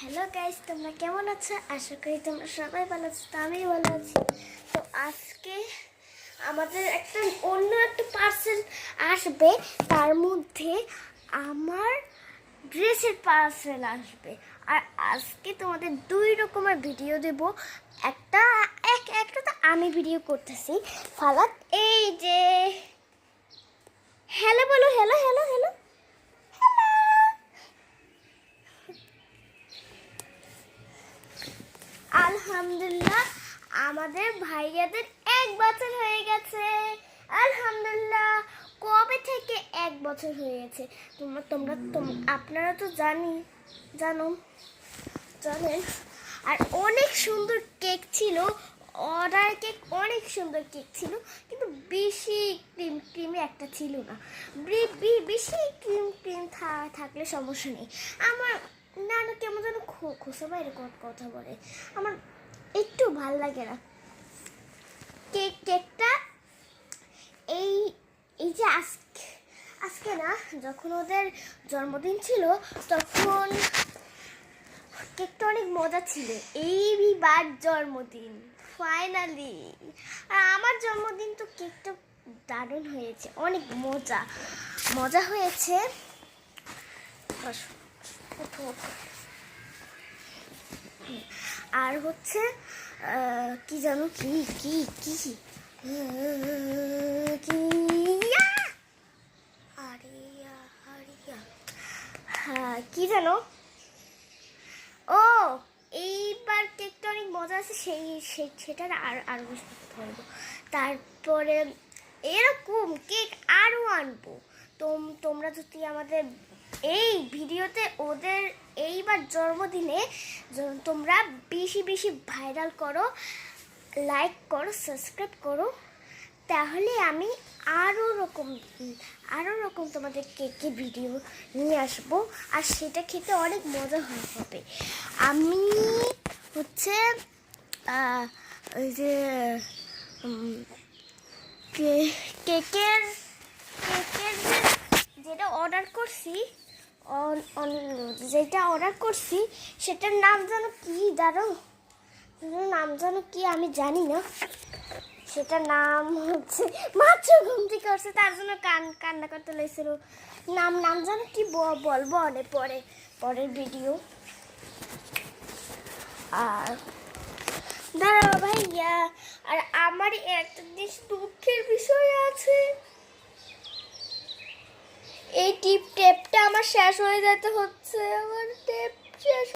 Hello guys, তোমরা কেমন আছো? আশা করি তোমরা সবাই ভালো আছো। তো আমি ভালো আছি। তো আজকে আমাদের অন্য একটা পার্সেল আসবে, তার মধ্যে আমার ড্রেসের পার্সেল আসবে। আর আজকে তোমাদের দুই রকমের ভিডিও দেব। একটা তো আমি ভিডিও করতেছি, ফালাক এই যে হ্যালো বলো, হ্যালো হ্যালো হ্যালো। আলহামদুলিল্লাহ, আমাদের ভাইয়াদের 1 বছর হয়ে গেছে। আলহামদুলিল্লাহ, কবে থেকে 1 বছর হয়ে গেছে। আপনারা তো জানেন। আর অনেক সুন্দর কেক ছিল, অর্ডার কেক, অনেক সুন্দর কেক ছিল, কিন্তু বেশি ক্রিমি একটা ছিল না। বেশি ক্রিম থাকলে সমস্যা নেই। আমার নানু কেমন যেন খোসা বাইরে কথা বলে, আমার একটু ভাল লাগে না। কেকটা এই যে আজকে না, যখন ওদের জন্মদিন ছিল তখন কেকটা অনেক মজা ছিল। এইবার জন্মদিন ফাইনালি, আর আমার জন্মদিন তো কেকটা দারুণ হয়েছে, অনেক মজা হয়েছে। আর হচ্ছে কি জানো, কি কি কি কি হ্যাঁ, কি জানো, ও এইবার কেকটা অনেক মজা আছে, সেটার আরো বেশি ধরবো। তারপরে এরকম কেক আরও আনবো। তোমরা যদি আমাদের এই ভিডিওতে ওদের এইবার জন্মদিনে তোমরা বেশি ভাইরাল করো, লাইক করো, সাবস্ক্রাইব করো, তাহলে আমি আরও রকম তোমাদের কেকের ভিডিও নিয়ে আসবো। আর সেটা খেতে অনেক মজা হবে। আমি হচ্ছে ওই যে কেকের যেটা অর্ডার করছি, সেটার নাম যেন কি আমি জানি না। সেটার নাম হচ্ছে, মাত্র ঘুম থেকে আসছে, তার জন্য কান্না করতে লেগেছিল। নাম যেন কি বলবো অনেক পরের ভিডিও। আর দাঁড়াও ভাইয়া, আর আমার একটা দুঃখের বিষয় আছে। এই টেপটা আমার শেষ হয়ে যেতে হচ্ছে, আমার টেপ শেষ।